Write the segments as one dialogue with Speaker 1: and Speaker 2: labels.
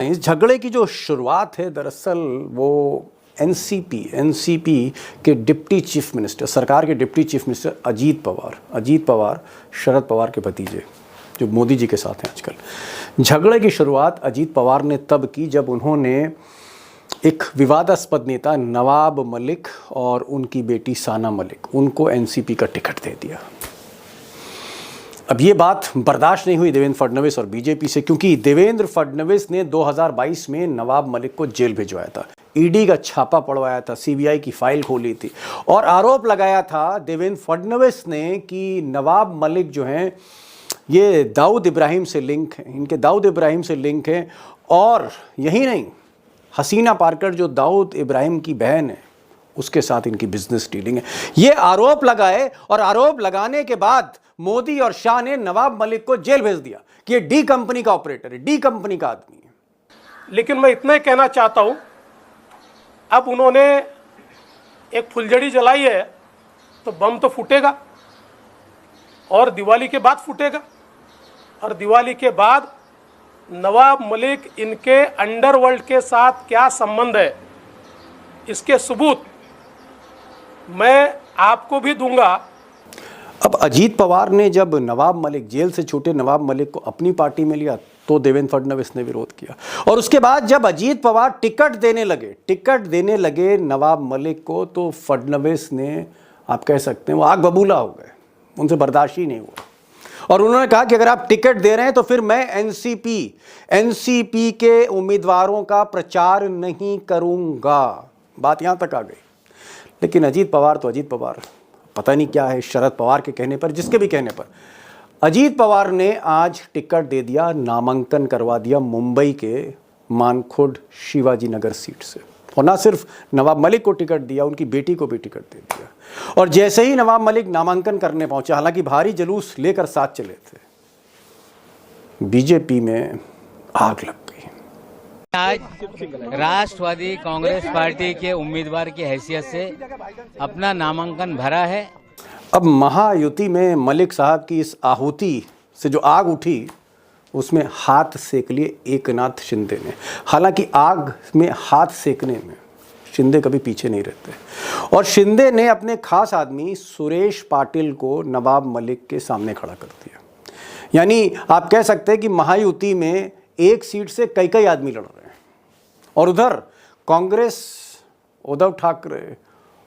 Speaker 1: इस झगड़े की जो शुरुआत है दरअसल वो एनसीपी के डिप्टी चीफ मिनिस्टर, सरकार के deputy chief minister Ajit Pawar Sharad Pawar के भतीजे जो मोदी जी के साथ हैं आजकल। झगड़े की शुरुआत अजीत पवार ने तब की जब उन्होंने एक विवादास्पद नेता नवाब मलिक और उनकी बेटी साना मलिक उनको एनसीपी का टिकट दे दिया। अब ये बात बर्दाश्त नहीं हुई देवेंद्र फडणवीस और बीजेपी से, क्योंकि देवेंद्र फडणवीस ने 2022 में नवाब मलिक को जेल भिजवाया था, ईडी का छापा पड़वाया था, सीबीआई की फाइल खोली थी और आरोप लगाया था देवेंद्र फडणवीस ने कि नवाब मलिक जो हैं ये दाऊद इब्राहिम से लिंक हैं, इनके दाऊद इब्राहिम से लिंक हैं। और यही नहीं, हसीना पारकर जो दाऊद इब्राहिम की बहन है उसके साथ इनकी बिजनेस डीलिंग है। ये आरोप लगाए और आरोप लगाने के बाद मोदी और शाह ने नवाब मलिक को जेल भेज दिया कि ये डी कंपनी का ऑपरेटर है, डी कंपनी का आदमी है।
Speaker 2: लेकिन मैं इतना ही कहना चाहता हूं, अब उन्होंने एक फुलझड़ी जलाई है तो बम तो फूटेगा और दिवाली के बाद फूटेगा, और दिवाली के बाद नवाब मलिक इनके अंडरवर्ल्ड के साथ क्या संबंध है इसके सबूत मैं आपको भी दूंगा।
Speaker 1: अब अजीत पवार ने जब नवाब मलिक, जेल से छूटे नवाब मलिक को अपनी पार्टी में लिया तो देवेंद्र फडणवीस ने विरोध किया, और उसके बाद जब अजीत पवार टिकट देने लगे नवाब मलिक को तो फडणवीस ने, आप कह सकते हैं वो आग बबूला हो गए, उनसे बर्दाश्त ही नहीं हुआ और उन्होंने कहा कि अगर आप टिकट दे रहे हैं तो फिर मैं एनसीपी के उम्मीदवारों का प्रचार नहीं करूंगा। बात यहां तक आ गई। लेकिन अजीत पवार पता नहीं क्या है, शरद पवार के कहने पर, जिसके भी कहने पर अजीत पवार ने आज टिकट दे दिया, नामांकन करवा दिया मुंबई के मानखुर्द शिवाजी नगर सीट से। और ना सिर्फ नवाब मलिक को टिकट दिया, उनकी बेटी को भी टिकट दे दिया। और जैसे ही नवाब मलिक नामांकन करने पहुंचे, हालांकि भारी जुलूस लेकर साथ चले थे, बीजेपी में आग लग गई।
Speaker 3: आज राष्ट्रवादी कांग्रेस पार्टी के उम्मीदवार की हैसियत से अपना नामांकन भरा है।
Speaker 1: अब महायुति में मलिक साहब की इस आहुति से जो आग उठी उसमें हाथ सेक लिए एकनाथ शिंदे ने। हालांकि आग में हाथ सेकने में शिंदे कभी पीछे नहीं रहते, और शिंदे ने अपने खास आदमी सुरेश पाटिल को नवाब मलिक के सामने खड़ा कर दिया। यानी आप कह सकते हैं कि महायुति में एक सीट से कई आदमी लड़ रहे हैं, और उधर कांग्रेस, उद्धव ठाकरे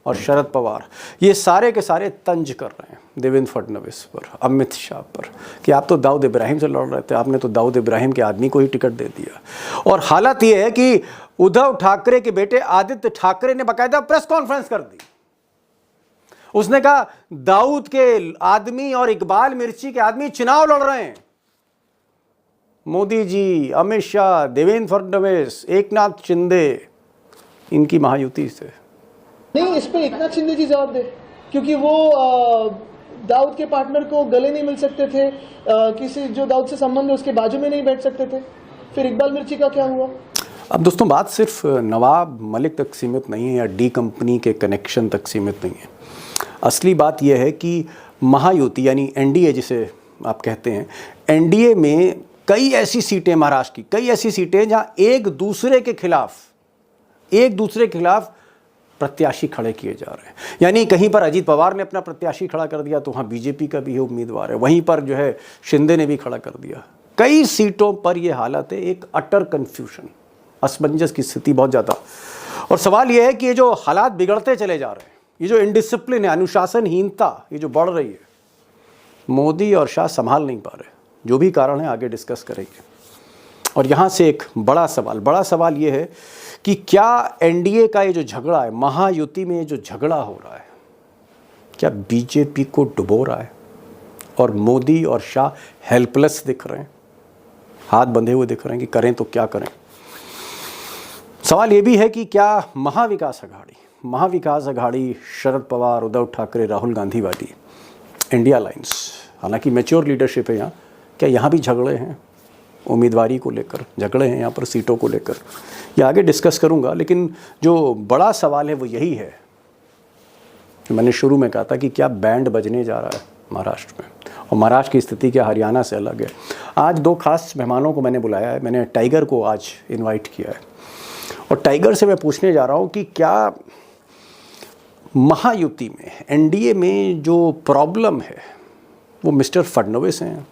Speaker 1: और शरद पवार ये सारे के सारे तंज कर रहे हैं देवेंद्र फडणवीस पर, अमित शाह पर, कि आप तो दाऊद इब्राहिम से लड़ रहे थे, आपने तो दाऊद इब्राहिम के आदमी को ही टिकट दे दिया। और हालत ये है कि उद्धव ठाकरे के बेटे आदित्य ठाकरे ने बाकायदा प्रेस कॉन्फ्रेंस कर दी। उसने कहा दाऊद के आदमी और इकबाल मिर्ची के आदमी चुनाव लड़ रहे हैं। मोदी जी, अमित शाह, देवेंद्र फडणवीस, एकनाथ शिंदे, इनकी महायुति से
Speaker 4: नहीं, इस पे एकनाथ शिंदे जी जवाब दे, क्योंकि वो दाऊद के पार्टनर को गले नहीं मिल सकते थे, किसी जो दाऊद से संबंध है उसके बाजू में नहीं बैठ सकते थे। फिर इकबाल मिर्ची का क्या हुआ?
Speaker 1: अब दोस्तों, बात सिर्फ नवाब मलिक तक सीमित नहीं है या डी कंपनी के कनेक्शन तक सीमित नहीं है। असली बात यह है कि महायुति यानी एनडीए जिसे आप कहते हैं, एनडीए में कई ऐसी सीटें, महाराष्ट्र की कई ऐसी सीटें जहां एक दूसरे के खिलाफ प्रत्याशी खड़े किए जा रहे हैं। यानी कहीं पर अजीत पवार ने अपना प्रत्याशी खड़ा कर दिया तो वहाँ बीजेपी का भी उम्मीदवार है, वहीं पर जो है शिंदे ने भी खड़ा कर दिया। कई सीटों पर यह हालत है, एक अटर कन्फ्यूजन, असमंजस की स्थिति बहुत ज़्यादा। और सवाल यह है कि ये जो हालात बिगड़ते चले जा रहे हैं, ये जो इनडिसिप्लिन है, अनुशासनहीनता ये जो बढ़ रही है, मोदी और शाह संभाल नहीं पा रहे। जो भी कारण है आगे डिस्कस करेंगे। और यहाँ से एक बड़ा सवाल ये है कि क्या एनडीए का ये जो झगड़ा है, महायुति में ये जो झगड़ा हो रहा है, क्या बीजेपी को डुबो रहा है और मोदी और शाह हेल्पलेस दिख रहे हैं, हाथ बंधे हुए दिख रहे हैं कि करें तो क्या करें। सवाल ये भी है कि क्या महाविकास अघाड़ी शरद पवार, उद्धव ठाकरे, राहुल गांधी वाली इंडिया लाइंस, हालांकि मैच्योर लीडरशिप है यहाँ, क्या यहाँ भी झगड़े हैं, उम्मीदवारी को लेकर झगड़े हैं, यहाँ पर सीटों को लेकर, ये आगे डिस्कस करूँगा। लेकिन जो बड़ा सवाल है वो यही है, मैंने शुरू में कहा था कि क्या बैंड बजने जा रहा है महाराष्ट्र में, और महाराष्ट्र की स्थिति क्या हरियाणा से अलग है। आज दो खास मेहमानों को मैंने बुलाया है। मैंने टाइगर को आज इनवाइट किया है और टाइगर से मैं पूछने जा रहा हूँ कि क्या महायुति में, एनडीए में जो प्रॉब्लम है वो मिस्टर फडणवीस हैं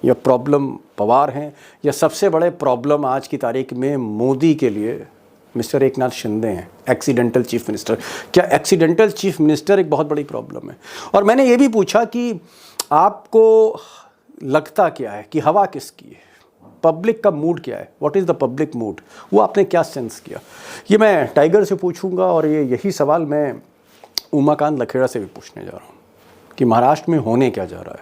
Speaker 1: या प्रॉब्लम पवार हैं, या सबसे बड़े प्रॉब्लम आज की तारीख में मोदी के लिए मिस्टर एकनाथ शिंदे हैं, एक्सीडेंटल चीफ मिनिस्टर। क्या एक्सीडेंटल चीफ मिनिस्टर एक बहुत बड़ी प्रॉब्लम है? और मैंने ये भी पूछा कि आपको लगता क्या है कि हवा किसकी है, पब्लिक का मूड क्या है, what is the public mood, वो आपने क्या सेंस किया? ये मैं टाइगर से पूछूंगा और यही सवाल मैं उमाकांत लखेड़ा से भी पूछने जा रहा हूँ कि महाराष्ट्र में होने क्या जा रहा है।